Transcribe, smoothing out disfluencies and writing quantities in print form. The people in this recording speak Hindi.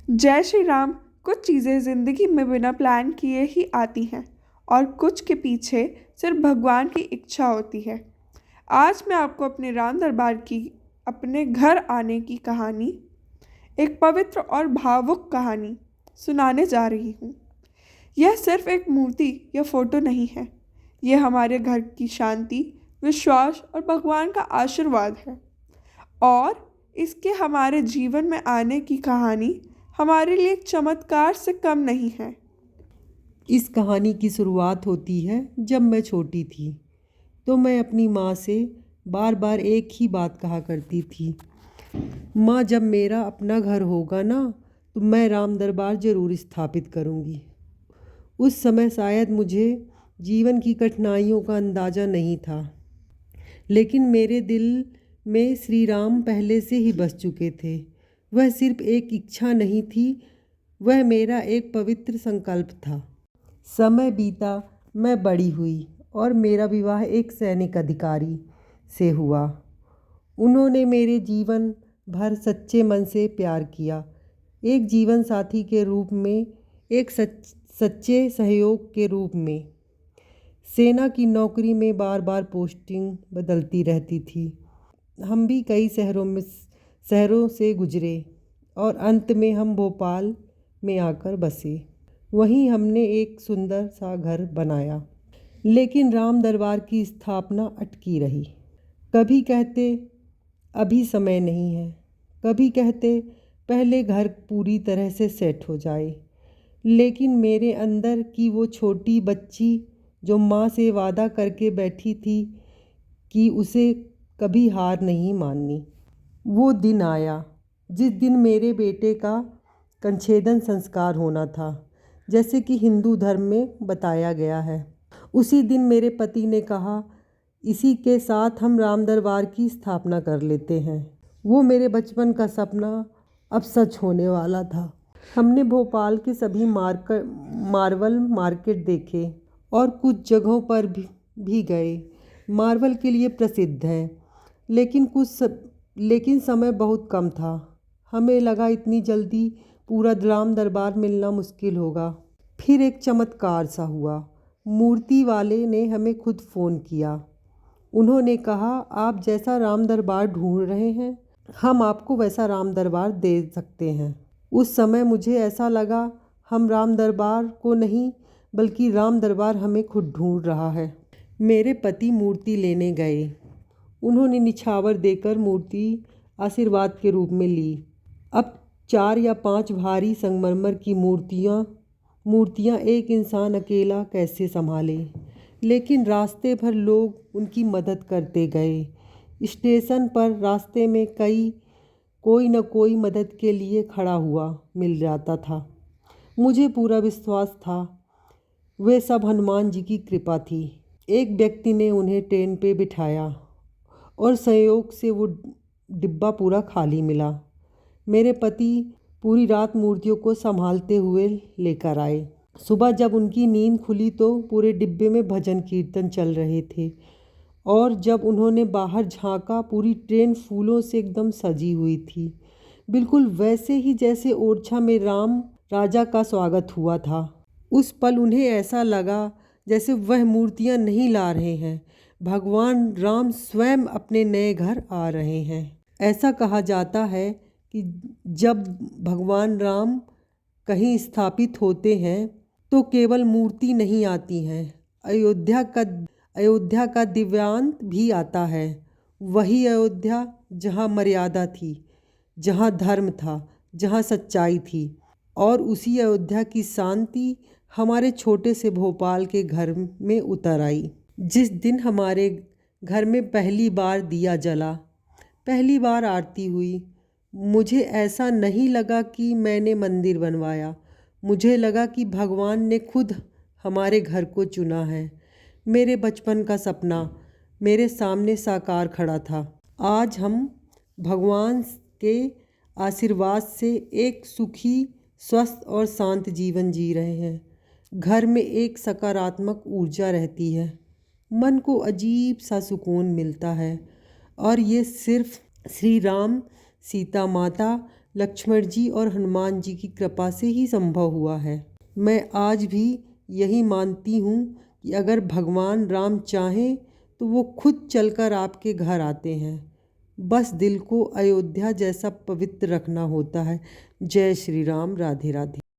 जय श्री राम। कुछ चीज़ें ज़िंदगी में बिना प्लान किए ही आती हैं और कुछ के पीछे सिर्फ भगवान की इच्छा होती है। आज मैं आपको अपने राम दरबार की अपने घर आने की कहानी, एक पवित्र और भावुक कहानी सुनाने जा रही हूँ। यह सिर्फ एक मूर्ति या फोटो नहीं है। यह हमारे घर की शांति, विश्वास और भगवान का आशीर्वाद है। और इसके हमारे जीवन में आने की कहानी हमारे लिए एक चमत्कार से कम नहीं है। इस कहानी की शुरुआत होती है जब मैं छोटी थी। तो मैं अपनी माँ से बार बार एक ही बात कहा करती थी, माँ जब मेरा अपना घर होगा ना तो मैं राम दरबार ज़रूर स्थापित करूँगी। उस समय शायद मुझे जीवन की कठिनाइयों का अंदाज़ा नहीं था, लेकिन मेरे दिल में श्री राम पहले से ही बस चुके थे। वह सिर्फ एक इच्छा नहीं थी, वह मेरा एक पवित्र संकल्प था। समय बीता, मैं बड़ी हुई और मेरा विवाह एक सैनिक अधिकारी से हुआ। उन्होंने मेरे जीवन भर सच्चे मन से प्यार किया, एक जीवन साथी के रूप में, एक सच्चे सहयोग के रूप में। सेना की नौकरी में बार बार पोस्टिंग बदलती रहती थी। हम भी कई शहरों से गुजरे और अंत में हम भोपाल में आकर बसे। वहीं हमने एक सुंदर सा घर बनाया, लेकिन राम दरबार की स्थापना अटकी रही। कभी कहते अभी समय नहीं है, कभी कहते पहले घर पूरी तरह से सेट हो जाए। लेकिन मेरे अंदर की वो छोटी बच्ची जो माँ से वादा करके बैठी थी कि उसे कभी हार नहीं माननी, वो दिन आया जिस दिन मेरे बेटे का कंछेदन संस्कार होना था, जैसे कि हिंदू धर्म में बताया गया है। उसी दिन मेरे पति ने कहा, इसी के साथ हम राम दरबार की स्थापना कर लेते हैं। वो मेरे बचपन का सपना अब सच होने वाला था। हमने भोपाल के सभी मार्बल मार्केट देखे और कुछ जगहों पर भी गए। मार्बल के लिए प्रसिद्ध है, लेकिन समय बहुत कम था। हमें लगा इतनी जल्दी पूरा राम दरबार मिलना मुश्किल होगा। फिर एक चमत्कार सा हुआ। मूर्ति वाले ने हमें खुद फ़ोन किया। उन्होंने कहा, आप जैसा राम दरबार ढूंढ रहे हैं, हम आपको वैसा राम दरबार दे सकते हैं। उस समय मुझे ऐसा लगा हम राम दरबार को नहीं, बल्कि राम दरबार हमें खुद ढूंढ रहा है। मेरे पति मूर्ति लेने गए। उन्होंने निछावर देकर मूर्ति आशीर्वाद के रूप में ली। अब 4 या 5 भारी संगमरमर की मूर्तियाँ एक इंसान अकेला कैसे संभाले। लेकिन रास्ते भर लोग उनकी मदद करते गए। स्टेशन पर रास्ते में कोई न कोई मदद के लिए खड़ा हुआ मिल जाता था। मुझे पूरा विश्वास था वे सब हनुमान जी की कृपा थी। एक व्यक्ति ने उन्हें ट्रेन पे बिठाया और संयोग से वो डिब्बा पूरा खाली मिला। मेरे पति पूरी रात मूर्तियों को संभालते हुए लेकर आए। सुबह जब उनकी नींद खुली तो पूरे डिब्बे में भजन कीर्तन चल रहे थे, और जब उन्होंने बाहर झांका, पूरी ट्रेन फूलों से एकदम सजी हुई थी, बिल्कुल वैसे ही जैसे ओरछा में राम राजा का स्वागत हुआ था। उस पल उन्हें ऐसा लगा जैसे वह मूर्तियाँ नहीं ला रहे हैं, भगवान राम स्वयं अपने नए घर आ रहे हैं। ऐसा कहा जाता है कि जब भगवान राम कहीं स्थापित होते हैं तो केवल मूर्ति नहीं आती हैं, अयोध्या का दिव्यांत भी आता है। वही अयोध्या जहाँ मर्यादा थी, जहाँ धर्म था, जहाँ सच्चाई थी। और उसी अयोध्या की शांति हमारे छोटे से भोपाल के घर में उतर आई। जिस दिन हमारे घर में पहली बार दिया जला, पहली बार आरती हुई, मुझे ऐसा नहीं लगा कि मैंने मंदिर बनवाया। मुझे लगा कि भगवान ने खुद हमारे घर को चुना है। मेरे बचपन का सपना मेरे सामने साकार खड़ा था। आज हम भगवान के आशीर्वाद से एक सुखी, स्वस्थ और शांत जीवन जी रहे हैं। घर में एक सकारात्मक ऊर्जा रहती है, मन को अजीब सा सुकून मिलता है। और ये सिर्फ श्री राम, सीता माता, लक्ष्मण जी और हनुमान जी की कृपा से ही संभव हुआ है। मैं आज भी यही मानती हूँ कि अगर भगवान राम चाहें तो वो खुद चलकर आपके घर आते हैं। बस दिल को अयोध्या जैसा पवित्र रखना होता है। जय श्री राम। राधे राधे।